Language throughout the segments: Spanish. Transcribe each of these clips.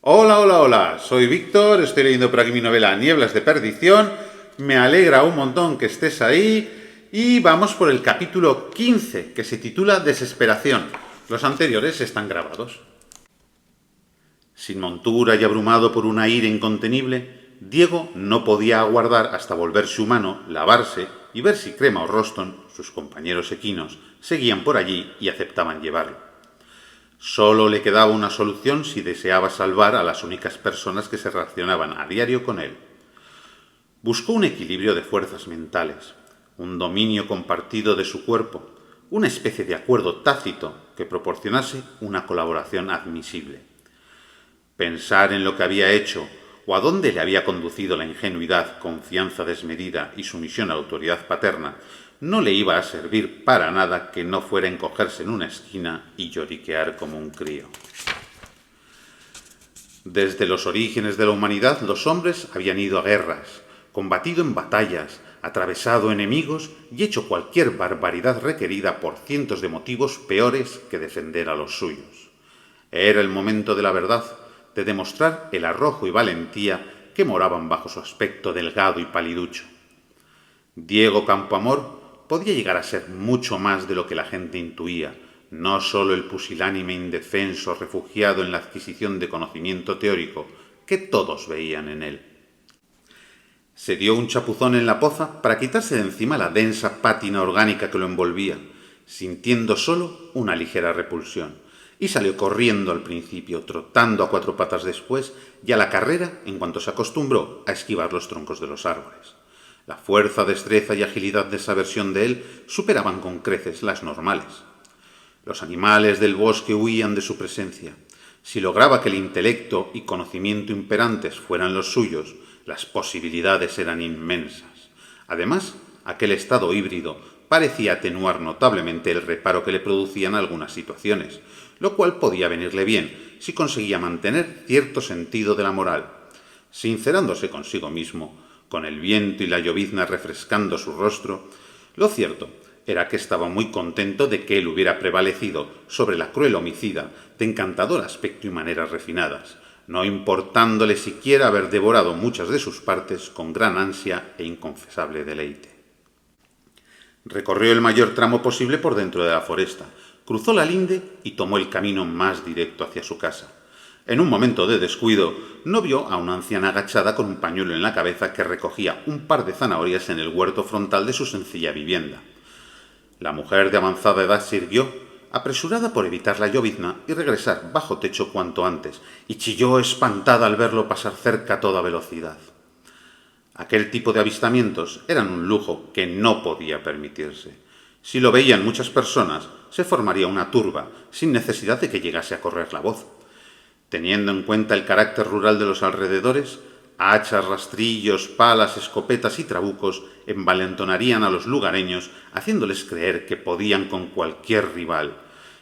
Hola, hola, hola, soy Víctor, estoy leyendo por aquí mi novela Nieblas de Perdición, me alegra un montón que estés ahí y vamos por el capítulo 15, que se titula Desesperación. Los anteriores están grabados. Sin montura y abrumado por una ira incontenible, Diego no podía aguardar hasta volverse humano, lavarse y ver si Crema o Roston, sus compañeros equinos, seguían por allí y aceptaban llevarlo. Solo le quedaba una solución si deseaba salvar a las únicas personas que se relacionaban a diario con él. Buscó un equilibrio de fuerzas mentales, un dominio compartido de su cuerpo, una especie de acuerdo tácito que proporcionase una colaboración admisible. Pensar en lo que había hecho o a dónde le había conducido la ingenuidad, confianza desmedida y sumisión a la autoridad paterna no le iba a servir para nada que no fuera encogerse en una esquina y lloriquear como un crío. Desde los orígenes de la humanidad, los hombres habían ido a guerras, combatido en batallas, atravesado enemigos y hecho cualquier barbaridad requerida por cientos de motivos peores que defender a los suyos. Era el momento de la verdad, de demostrar el arrojo y valentía que moraban bajo su aspecto delgado y paliducho. Diego Campoamor podía llegar a ser mucho más de lo que la gente intuía, no solo el pusilánime indefenso refugiado en la adquisición de conocimiento teórico que todos veían en él. Se dio un chapuzón en la poza para quitarse de encima la densa pátina orgánica que lo envolvía, sintiendo solo una ligera repulsión, y salió corriendo al principio, trotando a cuatro patas después, y a la carrera en cuanto se acostumbró a esquivar los troncos de los árboles. La fuerza, destreza y agilidad de esa versión de él superaban con creces las normales. Los animales del bosque huían de su presencia. Si lograba que el intelecto y conocimiento imperantes fueran los suyos, las posibilidades eran inmensas. Además, aquel estado híbrido parecía atenuar notablemente el reparo que le producían algunas situaciones, lo cual podía venirle bien si conseguía mantener cierto sentido de la moral. Sincerándose consigo mismo, con el viento y la llovizna refrescando su rostro, lo cierto era que estaba muy contento de que él hubiera prevalecido sobre la cruel homicida de encantador aspecto y maneras refinadas, no importándole siquiera haber devorado muchas de sus partes con gran ansia e inconfesable deleite. Recorrió el mayor tramo posible por dentro de la foresta, cruzó la linde y tomó el camino más directo hacia su casa. En un momento de descuido, no vio a una anciana agachada con un pañuelo en la cabeza que recogía un par de zanahorias en el huerto frontal de su sencilla vivienda. La mujer de avanzada edad se irguió, apresurada por evitar la llovizna y regresar bajo techo cuanto antes, y chilló espantada al verlo pasar cerca a toda velocidad. Aquel tipo de avistamientos eran un lujo que no podía permitirse. Si lo veían muchas personas, se formaría una turba, sin necesidad de que llegase a correr la voz. Teniendo en cuenta el carácter rural de los alrededores, hachas, rastrillos, palas, escopetas y trabucos envalentonarían a los lugareños, haciéndoles creer que podían con cualquier rival.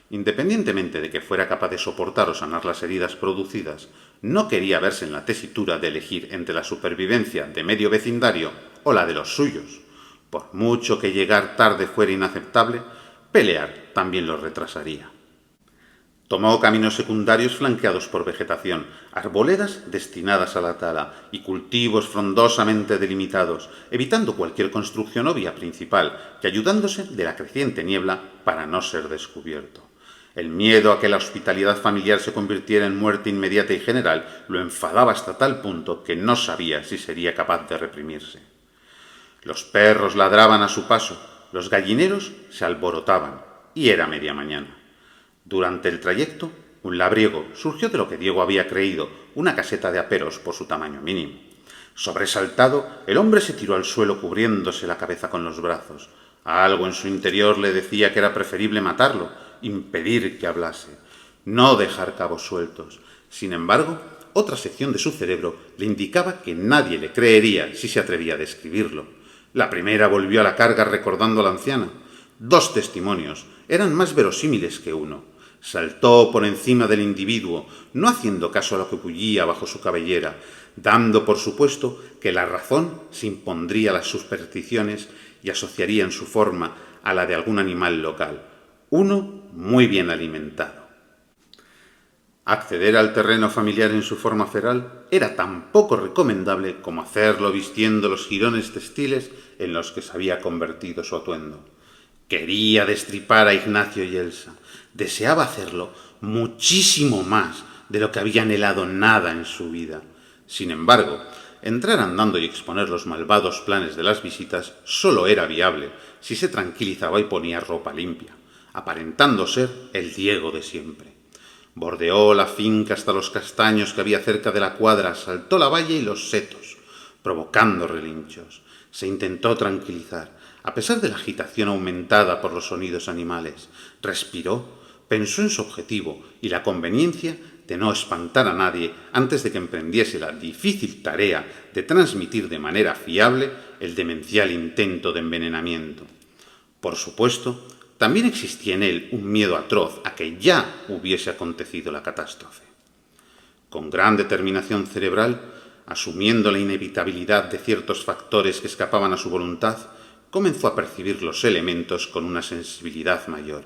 Independientemente de que fuera capaz de soportar o sanar las heridas producidas, no quería verse en la tesitura de elegir entre la supervivencia de medio vecindario o la de los suyos. Por mucho que llegar tarde fuera inaceptable, pelear también lo retrasaría. Tomó caminos secundarios flanqueados por vegetación, arboledas destinadas a la tala y cultivos frondosamente delimitados, evitando cualquier construcción o vía principal y ayudándose de la creciente niebla para no ser descubierto. El miedo a que la hospitalidad familiar se convirtiera en muerte inmediata y general lo enfadaba hasta tal punto que no sabía si sería capaz de reprimirse. Los perros ladraban a su paso, los gallineros se alborotaban, y era media mañana. Durante el trayecto, un labriego surgió de lo que Diego había creído una caseta de aperos por su tamaño mínimo. Sobresaltado, el hombre se tiró al suelo cubriéndose la cabeza con los brazos. Algo en su interior le decía que era preferible matarlo, impedir que hablase, no dejar cabos sueltos. Sin embargo, otra sección de su cerebro le indicaba que nadie le creería si se atrevía a describirlo. La primera volvió a la carga recordando a la anciana. Dos testimonios eran más verosímiles que uno. Saltó por encima del individuo, no haciendo caso a lo que bullía bajo su cabellera, dando por supuesto que la razón se impondría a las supersticiones y asociaría en su forma a la de algún animal local, uno muy bien alimentado. Acceder al terreno familiar en su forma feral era tan poco recomendable como hacerlo vistiendo los jirones textiles en los que se había convertido su atuendo. Quería destripar a Ignacio y Elsa. Deseaba hacerlo muchísimo más de lo que había anhelado nada en su vida. Sin embargo, entrar andando y exponer los malvados planes de las visitas solo era viable si se tranquilizaba y ponía ropa limpia, aparentando ser el Diego de siempre. Bordeó la finca hasta los castaños que había cerca de la cuadra, saltó la valla y los setos, provocando relinchos. Se intentó tranquilizar, a pesar de la agitación aumentada por los sonidos animales. Respiró, pensó en su objetivo y la conveniencia de no espantar a nadie antes de que emprendiese la difícil tarea de transmitir de manera fiable el demencial intento de envenenamiento. Por supuesto, también existía en él un miedo atroz a que ya hubiese acontecido la catástrofe. Con gran determinación cerebral, asumiendo la inevitabilidad de ciertos factores que escapaban a su voluntad, comenzó a percibir los elementos con una sensibilidad mayor,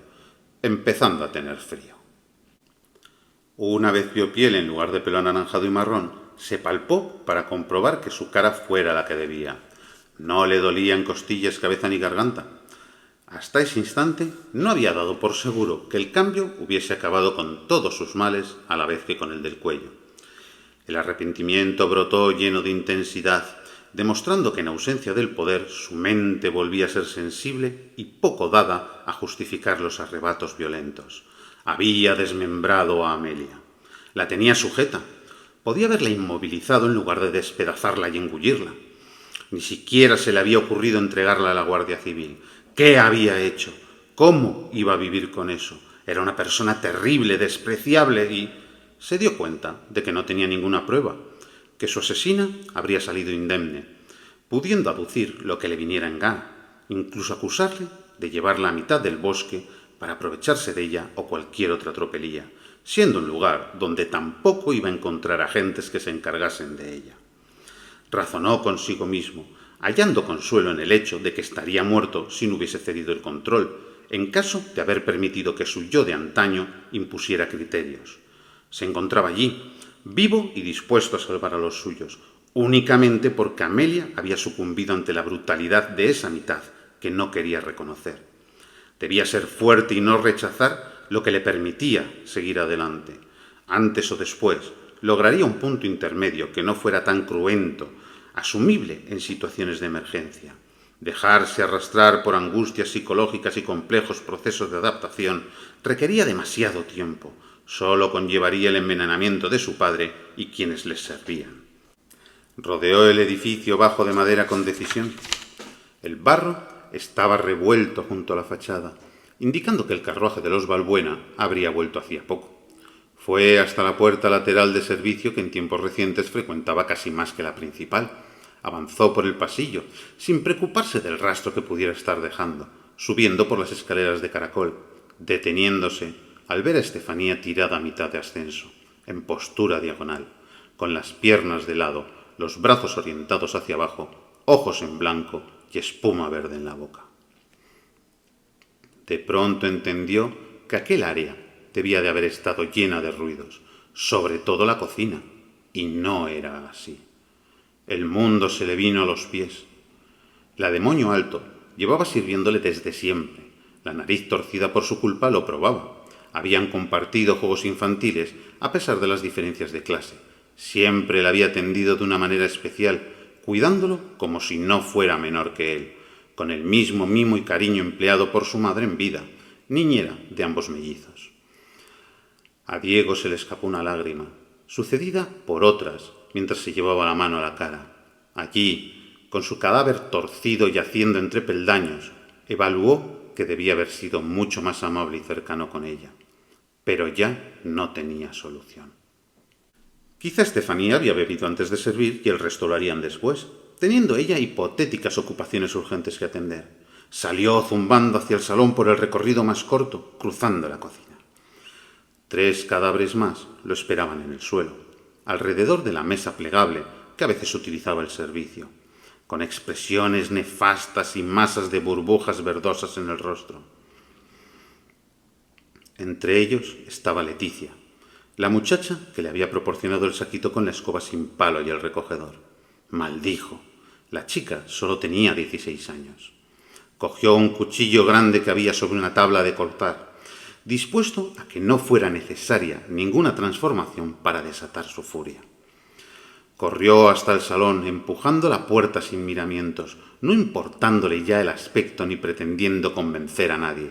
empezando a tener frío. Una vez vio piel en lugar de pelo anaranjado y marrón, se palpó para comprobar que su cara fuera la que debía. No le dolían costillas, cabeza ni garganta. Hasta ese instante no había dado por seguro que el cambio hubiese acabado con todos sus males a la vez que con el del cuello. El arrepentimiento brotó lleno de intensidad, demostrando que en ausencia del poder su mente volvía a ser sensible y poco dada a justificar los arrebatos violentos. Había desmembrado a Amelia. La tenía sujeta. Podía haberla inmovilizado en lugar de despedazarla y engullirla. Ni siquiera se le había ocurrido entregarla a la Guardia Civil. ¿Qué había hecho? ¿Cómo iba a vivir con eso? Era una persona terrible, despreciable y se dio cuenta de que no tenía ninguna prueba, que su asesina habría salido indemne, pudiendo aducir lo que le viniera en gana, incluso acusarle de llevarla a mitad del bosque para aprovecharse de ella o cualquier otra tropelía, siendo un lugar donde tampoco iba a encontrar agentes que se encargasen de ella. Razonó consigo mismo, hallando consuelo en el hecho de que estaría muerto si no hubiese cedido el control, en caso de haber permitido que su yo de antaño impusiera criterios. Se encontraba allí, vivo y dispuesto a salvar a los suyos, únicamente porque Amelia había sucumbido ante la brutalidad de esa mitad que no quería reconocer. Debía ser fuerte y no rechazar lo que le permitía seguir adelante. Antes o después, lograría un punto intermedio que no fuera tan cruento, asumible en situaciones de emergencia. Dejarse arrastrar por angustias psicológicas y complejos procesos de adaptación requería demasiado tiempo. Solo conllevaría el envenenamiento de su padre y quienes les servían. Rodeó el edificio bajo de madera con decisión. El barro estaba revuelto junto a la fachada, indicando que el carruaje de los Balbuena habría vuelto hacía poco. Fue hasta la puerta lateral de servicio que en tiempos recientes frecuentaba casi más que la principal. Avanzó por el pasillo, sin preocuparse del rastro que pudiera estar dejando, subiendo por las escaleras de caracol, deteniéndose al ver a Estefanía tirada a mitad de ascenso, en postura diagonal, con las piernas de lado, los brazos orientados hacia abajo, ojos en blanco y espuma verde en la boca. De pronto entendió que aquel área debía de haber estado llena de ruidos, sobre todo la cocina, y no era así. El mundo se le vino a los pies. La de moño alto llevaba sirviéndole desde siempre. La nariz torcida por su culpa lo probaba. Habían compartido juegos infantiles a pesar de las diferencias de clase. Siempre le había atendido de una manera especial, cuidándolo como si no fuera menor que él, con el mismo mimo y cariño empleado por su madre en vida, niñera de ambos mellizos. A Diego se le escapó una lágrima, sucedida por otras, mientras se llevaba la mano a la cara. Allí, con su cadáver torcido yaciendo entre peldaños, evaluó que debía haber sido mucho más amable y cercano con ella. Pero ya no tenía solución. Quizá Estefanía había bebido antes de servir y el resto lo harían después, teniendo ella hipotéticas ocupaciones urgentes que atender. Salió zumbando hacia el salón por el recorrido más corto, cruzando la cocina. 3 cadáveres más lo esperaban en el suelo, alrededor de la mesa plegable que a veces utilizaba el servicio, con expresiones nefastas y masas de burbujas verdosas en el rostro. Entre ellos estaba Leticia, La muchacha que le había proporcionado el saquito con la escoba sin palo y el recogedor. Maldijo. La chica solo tenía 16 años. Cogió un cuchillo grande que había sobre una tabla de cortar, dispuesto a que no fuera necesaria ninguna transformación para desatar su furia. Corrió hasta el salón, empujando la puerta sin miramientos, no importándole ya el aspecto ni pretendiendo convencer a nadie.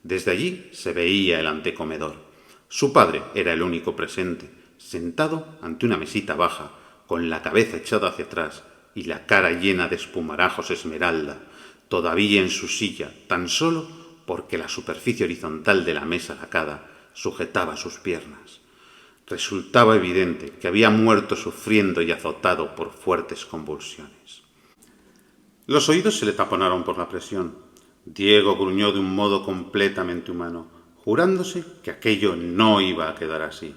Desde allí se veía el antecomedor. Su padre era el único presente, sentado ante una mesita baja, con la cabeza echada hacia atrás y la cara llena de espumarajos esmeralda, todavía en su silla, tan solo porque la superficie horizontal de la mesa lacada sujetaba sus piernas. Resultaba evidente que había muerto sufriendo y azotado por fuertes convulsiones. Los oídos se le taponaron por la presión. Diego gruñó de un modo completamente humano, jurándose que aquello no iba a quedar así.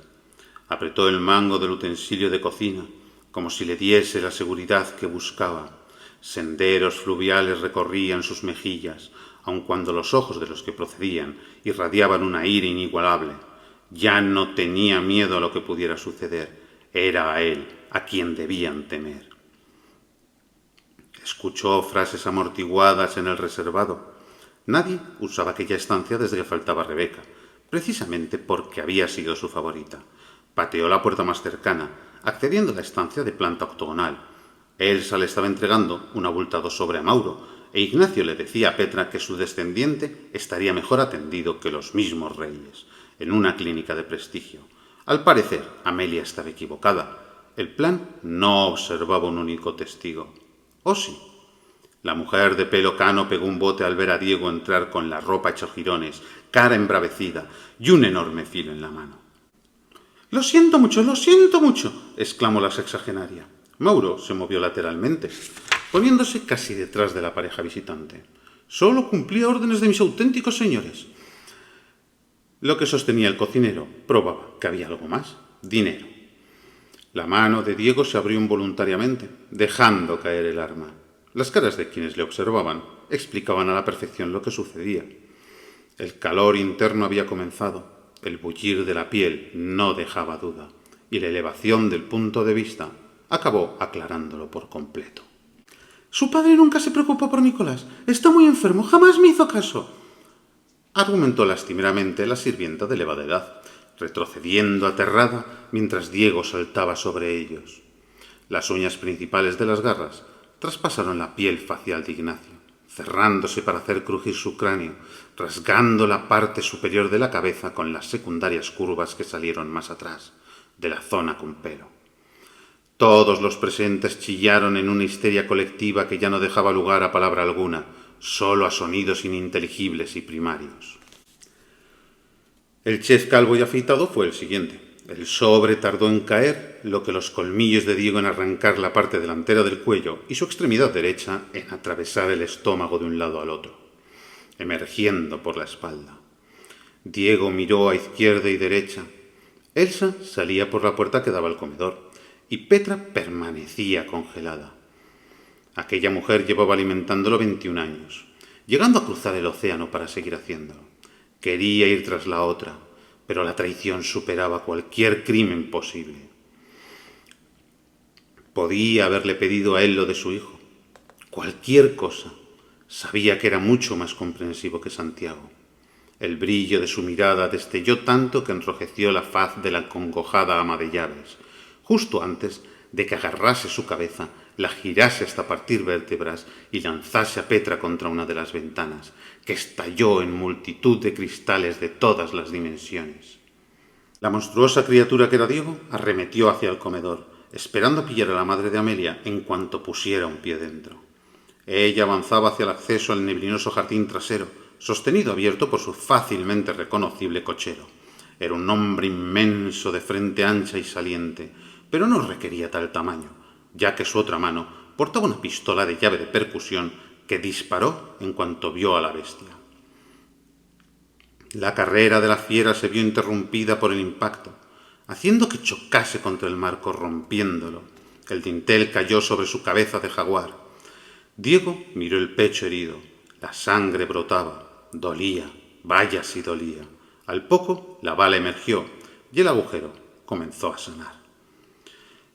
Apretó el mango del utensilio de cocina, como si le diese la seguridad que buscaba. Senderos fluviales recorrían sus mejillas, aun cuando los ojos de los que procedían irradiaban una ira inigualable. Ya no tenía miedo a lo que pudiera suceder. Era a él a quien debían temer. Escuchó frases amortiguadas en el reservado. Nadie usaba aquella estancia desde que faltaba Rebeca, precisamente porque había sido su favorita. Pateó la puerta más cercana, accediendo a la estancia de planta octogonal. Elsa le estaba entregando un abultado sobre a Mauro, e Ignacio le decía a Petra que su descendiente estaría mejor atendido que los mismos reyes, en una clínica de prestigio. Al parecer, Amelia estaba equivocada. El plan no observaba un único testigo. ¿O sí? La mujer de pelo cano pegó un bote al ver a Diego entrar con la ropa hecha jirones, cara embravecida y un enorme filo en la mano. Lo siento mucho, exclamó la sexagenaria. Mauro se movió lateralmente, poniéndose casi detrás de la pareja visitante. Solo cumplía órdenes de mis auténticos señores. Lo que sostenía el cocinero probaba que había algo más: dinero. La mano de Diego se abrió involuntariamente, dejando caer el arma. Las caras de quienes le observaban explicaban a la perfección lo que sucedía. El calor interno había comenzado, el bullir de la piel no dejaba duda, y la elevación del punto de vista acabó aclarándolo por completo. Su padre nunca se preocupó por Nicolás. Está muy enfermo, jamás me hizo caso, argumentó lastimeramente la sirvienta de elevada edad, retrocediendo aterrada mientras Diego saltaba sobre ellos. Las uñas principales de las garras traspasaron la piel facial de Ignacio, cerrándose para hacer crujir su cráneo, rasgando la parte superior de la cabeza con las secundarias curvas que salieron más atrás, de la zona con pelo. Todos los presentes chillaron en una histeria colectiva que ya no dejaba lugar a palabra alguna, solo a sonidos ininteligibles y primarios. El chef calvo y afeitado fue el siguiente. El sobre tardó en caer, lo que los colmillos de Diego en arrancar la parte delantera del cuello y su extremidad derecha en atravesar el estómago de un lado al otro, emergiendo por la espalda. Diego miró a izquierda y derecha. Elsa salía por la puerta que daba al comedor, y Petra permanecía congelada. Aquella mujer llevaba alimentándolo 21 años, llegando a cruzar el océano para seguir haciéndolo. Quería ir tras la otra, pero la traición superaba cualquier crimen posible. Podía haberle pedido a él lo de su hijo. Cualquier cosa. Sabía que era mucho más comprensivo que Santiago. El brillo de su mirada destelló tanto que enrojeció la faz de la acongojada ama de llaves, justo antes de que agarrase su cabeza, la girase hasta partir vértebras y lanzase a Petra contra una de las ventanas, que estalló en multitud de cristales de todas las dimensiones. La monstruosa criatura que era Diego arremetió hacia el comedor, esperando pillar a la madre de Amelia en cuanto pusiera un pie dentro. Ella avanzaba hacia el acceso al neblinoso jardín trasero, sostenido abierto por su fácilmente reconocible cochero. Era un hombre inmenso, de frente ancha y saliente, pero no requería tal tamaño, ya que su otra mano portaba una pistola de llave de percusión que disparó en cuanto vio a la bestia. La carrera de la fiera se vio interrumpida por el impacto, haciendo que chocase contra el marco, rompiéndolo. El dintel cayó sobre su cabeza de jaguar. Diego miró el pecho herido. La sangre brotaba. Dolía. Vaya si dolía. Al poco, la bala emergió y el agujero comenzó a sanar.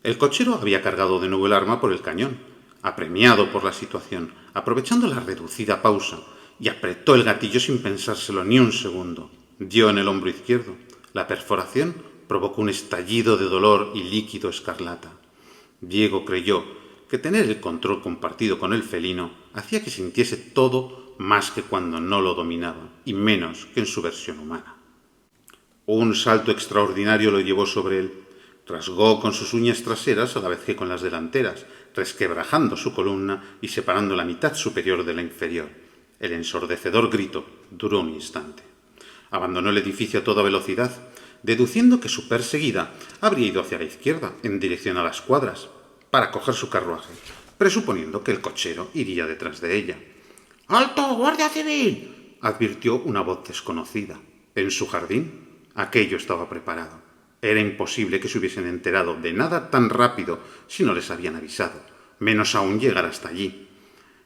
El cochero había cargado de nuevo el arma por el cañón, apremiado por la situación, aprovechando la reducida pausa, y apretó el gatillo sin pensárselo ni un segundo. Dio en el hombro izquierdo. La perforación provocó un estallido de dolor y líquido escarlata. Diego creyó que tener el control compartido con el felino hacía que sintiese todo más que cuando no lo dominaba, y menos que en su versión humana. Un salto extraordinario lo llevó sobre él. Rasgó con sus uñas traseras a la vez que con las delanteras, resquebrajando su columna y separando la mitad superior de la inferior. El ensordecedor grito duró un instante. Abandonó el edificio a toda velocidad, deduciendo que su perseguida habría ido hacia la izquierda, en dirección a las cuadras, para coger su carruaje, presuponiendo que el cochero iría detrás de ella. «¡Alto, guardia civil!», advirtió una voz desconocida. En su jardín, aquello estaba preparado. Era imposible que se hubiesen enterado de nada tan rápido si no les habían avisado, menos aún llegar hasta allí.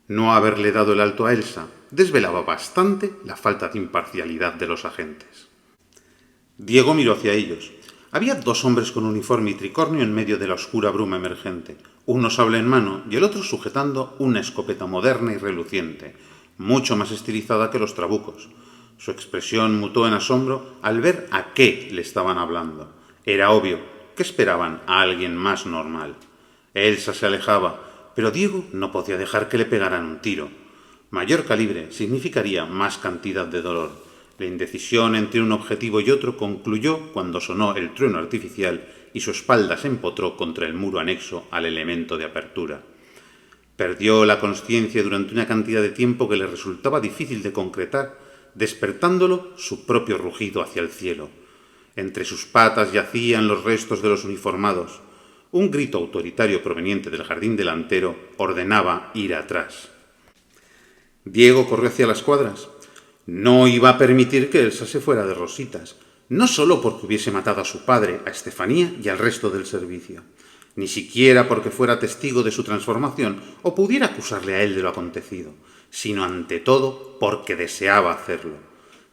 No haberle dado el alto a Elsa desvelaba bastante la falta de imparcialidad de los agentes. Diego miró hacia ellos. Había dos hombres con uniforme y tricornio en medio de la oscura bruma emergente, uno sable en mano y el otro sujetando una escopeta moderna y reluciente, mucho más estilizada que los trabucos. Su expresión mutó en asombro al ver a qué le estaban hablando. Era obvio que esperaban a alguien más normal. Elsa se alejaba, pero Diego no podía dejar que le pegaran un tiro. Mayor calibre significaría más cantidad de dolor. La indecisión entre un objetivo y otro concluyó cuando sonó el trueno artificial y su espalda se empotró contra el muro anexo al elemento de apertura. Perdió la consciencia durante una cantidad de tiempo que le resultaba difícil de concretar, despertándolo su propio rugido hacia el cielo. Entre sus patas yacían los restos de los uniformados. Un grito autoritario proveniente del jardín delantero ordenaba ir atrás. Diego corrió hacia las cuadras. No iba a permitir que Elsa se fuera de rositas, no solo porque hubiese matado a su padre, a Estefanía y al resto del servicio, ni siquiera porque fuera testigo de su transformación o pudiera acusarle a él de lo acontecido, sino ante todo porque deseaba hacerlo.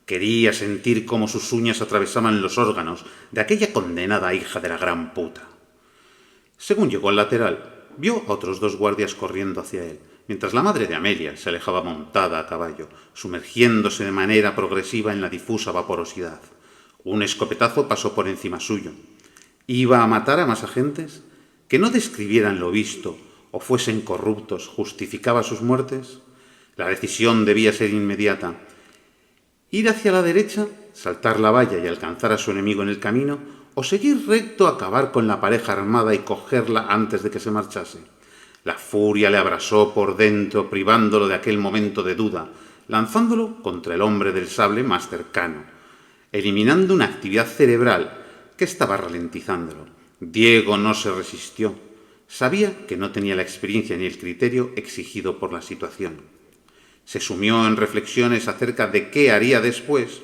Quería sentir cómo sus uñas atravesaban los órganos de aquella condenada hija de la gran puta. Según llegó al lateral, vio a otros dos guardias corriendo hacia él, mientras la madre de Amelia se alejaba montada a caballo, sumergiéndose de manera progresiva en la difusa vaporosidad. Un escopetazo pasó por encima suyo. ¿Iba a matar a más agentes? ¿Que no describieran lo visto o fuesen corruptos justificaba sus muertes? La decisión debía ser inmediata. Ir hacia la derecha, saltar la valla y alcanzar a su enemigo en el camino, o seguir recto a acabar con la pareja armada y cogerla antes de que se marchase. La furia le abrasó por dentro, privándolo de aquel momento de duda, lanzándolo contra el hombre del sable más cercano, eliminando una actividad cerebral que estaba ralentizándolo. Diego no se resistió. Sabía que no tenía la experiencia ni el criterio exigido por la situación. Se sumió en reflexiones acerca de qué haría después,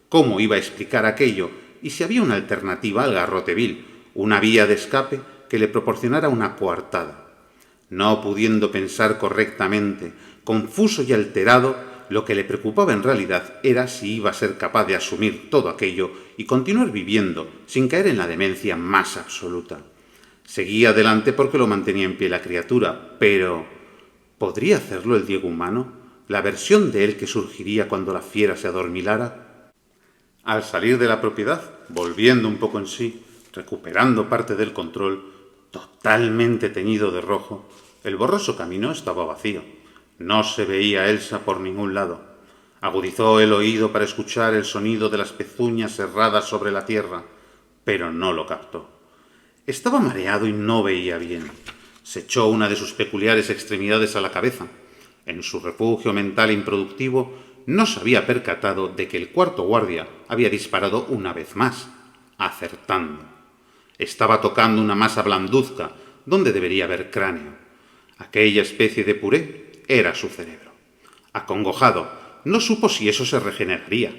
cómo iba a explicar aquello y si había una alternativa al garrote vil, una vía de escape que le proporcionara una coartada. No pudiendo pensar correctamente, confuso y alterado, lo que le preocupaba en realidad era si iba a ser capaz de asumir todo aquello y continuar viviendo sin caer en la demencia más absoluta. Seguía adelante porque lo mantenía en pie la criatura, pero ¿podría hacerlo el Diego humano? ¿La versión de él que surgiría cuando la fiera se adormilara? Al salir de la propiedad, volviendo un poco en sí, recuperando parte del control, totalmente teñido de rojo, el borroso camino estaba vacío. No se veía a Elsa por ningún lado. Agudizó el oído para escuchar el sonido de las pezuñas cerradas sobre la tierra, pero no lo captó. Estaba mareado y no veía bien. Se echó una de sus peculiares extremidades a la cabeza. En su refugio mental improductivo, no se había percatado de que el cuarto guardia había disparado una vez más, acertando. Estaba tocando una masa blanduzca donde debería haber cráneo. Aquella especie de puré era su cerebro. Acongojado, no supo si eso se regeneraría.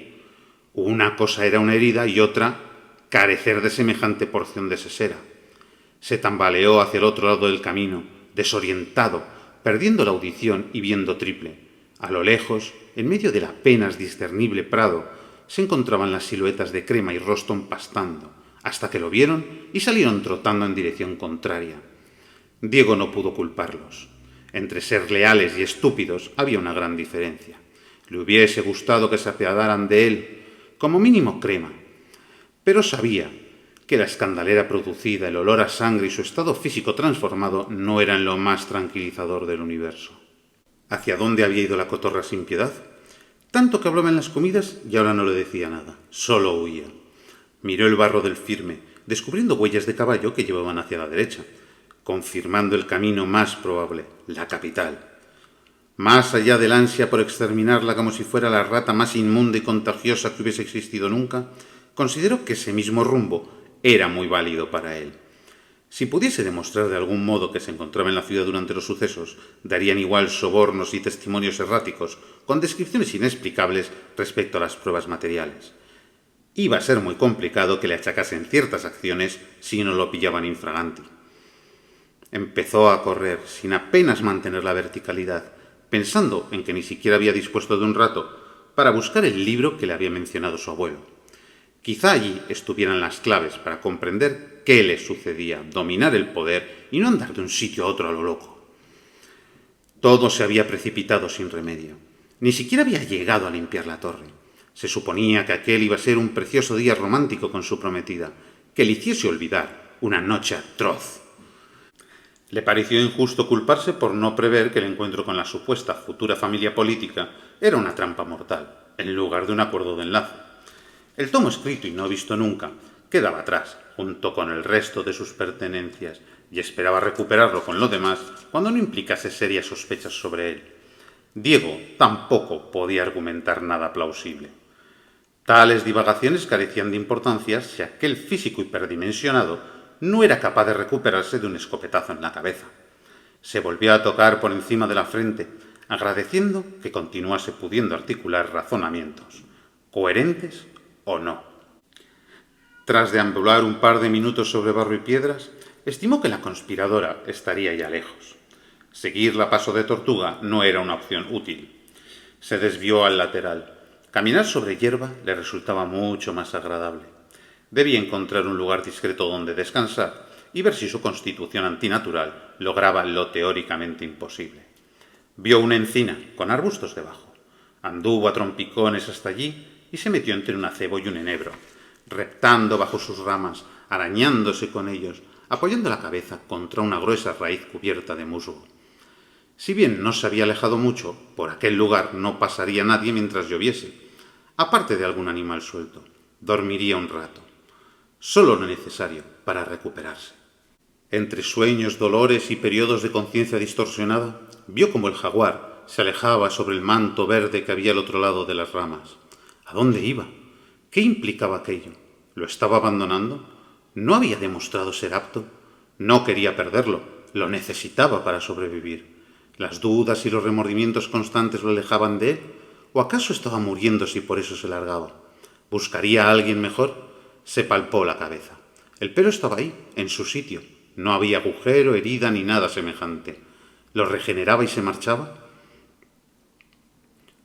Una cosa era una herida y otra carecer de semejante porción de sesera. Se tambaleó hacia el otro lado del camino, desorientado, perdiendo la audición y viendo triple. A lo lejos, en medio del apenas discernible prado, se encontraban las siluetas de Crema y Roston pastando, hasta que lo vieron y salieron trotando en dirección contraria. Diego no pudo culparlos. Entre ser leales y estúpidos había una gran diferencia. Le hubiese gustado que se apiadaran de él, como mínimo crema, pero sabía que la escandalera producida, el olor a sangre y su estado físico transformado no eran lo más tranquilizador del universo. ¿Hacia dónde había ido la cotorra sin piedad? Tanto que hablaba en las comidas y ahora no le decía nada, solo huía. Miró el barro del firme, descubriendo huellas de caballo que llevaban hacia la derecha, confirmando el camino más probable, la capital. Más allá del ansia por exterminarla como si fuera la rata más inmunda y contagiosa que hubiese existido nunca, consideró que ese mismo rumbo era muy válido para él. Si pudiese demostrar de algún modo que se encontraba en la ciudad durante los sucesos, darían igual sobornos y testimonios erráticos, con descripciones inexplicables respecto a las pruebas materiales. Iba a ser muy complicado que le achacasen ciertas acciones si no lo pillaban infraganti. Empezó a correr, sin apenas mantener la verticalidad, pensando en que ni siquiera había dispuesto de un rato para buscar el libro que le había mencionado su abuelo. Quizá allí estuvieran las claves para comprender qué le sucedía, dominar el poder y no andar de un sitio a otro a lo loco. Todo se había precipitado sin remedio. Ni siquiera había llegado a limpiar la torre. Se suponía que aquel iba a ser un precioso día romántico con su prometida, que le hiciese olvidar una noche atroz. Le pareció injusto culparse por no prever que el encuentro con la supuesta futura familia política era una trampa mortal, en lugar de un acuerdo de enlace. El tomo escrito y no visto nunca quedaba atrás, junto con el resto de sus pertenencias, y esperaba recuperarlo con lo demás cuando no implicase serias sospechas sobre él. Diego tampoco podía argumentar nada plausible. Tales divagaciones carecían de importancia si aquel físico hiperdimensionado no era capaz de recuperarse de un escopetazo en la cabeza. Se volvió a tocar por encima de la frente, agradeciendo que continuase pudiendo articular razonamientos, coherentes o no. Tras deambular un par de minutos sobre barro y piedras, estimó que la conspiradora estaría ya lejos. Seguirla a paso de tortuga no era una opción útil. Se desvió al lateral. Caminar sobre hierba le resultaba mucho más agradable. Debía encontrar un lugar discreto donde descansar y ver si su constitución antinatural lograba lo teóricamente imposible. Vio una encina con arbustos debajo. Anduvo a trompicones hasta allí y se metió entre un acebo y un enebro, reptando bajo sus ramas, arañándose con ellos, apoyando la cabeza contra una gruesa raíz cubierta de musgo. Si bien no se había alejado mucho, por aquel lugar no pasaría nadie mientras lloviese, aparte de algún animal suelto. Dormiría un rato, solo lo necesario para recuperarse. Entre sueños, dolores y periodos de conciencia distorsionada, vio como el jaguar se alejaba sobre el manto verde que había al otro lado de las ramas. ¿A dónde iba? ¿Qué implicaba aquello? ¿Lo estaba abandonando? ¿No había demostrado ser apto? No quería perderlo, lo necesitaba para sobrevivir. ¿Las dudas y los remordimientos constantes lo alejaban de él? ¿O acaso estaba muriéndose y por eso se largaba? ¿Buscaría a alguien mejor? Se palpó la cabeza. El pelo estaba ahí, en su sitio. No había agujero, herida ni nada semejante. ¿Lo regeneraba y se marchaba?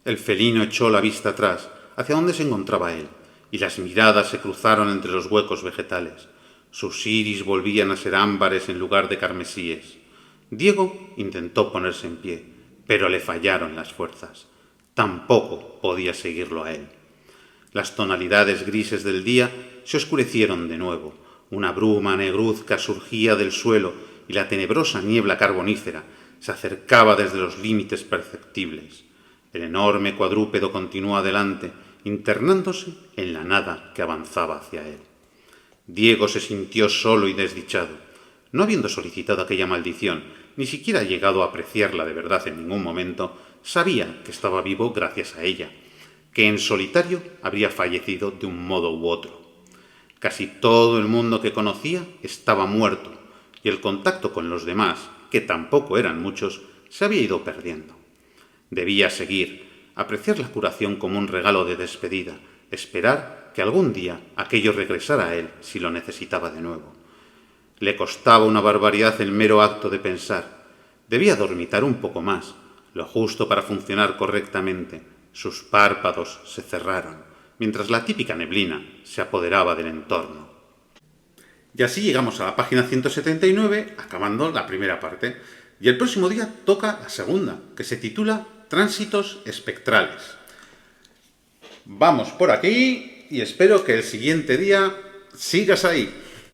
El felino echó la vista atrás, hacia donde se encontraba él, y las miradas se cruzaron entre los huecos vegetales. Sus iris volvían a ser ámbares en lugar de carmesíes. Diego intentó ponerse en pie, pero le fallaron las fuerzas. Tampoco podía seguirlo a él. Las tonalidades grises del día se oscurecieron de nuevo. Una bruma negruzca surgía del suelo y la tenebrosa niebla carbonífera se acercaba desde los límites perceptibles. El enorme cuadrúpedo continuó adelante, internándose en la nada que avanzaba hacia él. Diego se sintió solo y desdichado. No habiendo solicitado aquella maldición, ni siquiera llegado a apreciarla de verdad en ningún momento, sabía que estaba vivo gracias a ella, que en solitario habría fallecido de un modo u otro. Casi todo el mundo que conocía estaba muerto, y el contacto con los demás, que tampoco eran muchos, se había ido perdiendo. Debía seguir, apreciar la curación como un regalo de despedida, esperar que algún día aquello regresara a él si lo necesitaba de nuevo. Le costaba una barbaridad el mero acto de pensar. Debía dormitar un poco más, lo justo para funcionar correctamente. Sus párpados se cerraron, mientras la típica neblina se apoderaba del entorno. Y así llegamos a la página 179, acabando la primera parte. Y el próximo día toca la segunda, que se titula Tránsitos espectrales. Vamos por aquí y espero que el siguiente día sigas ahí.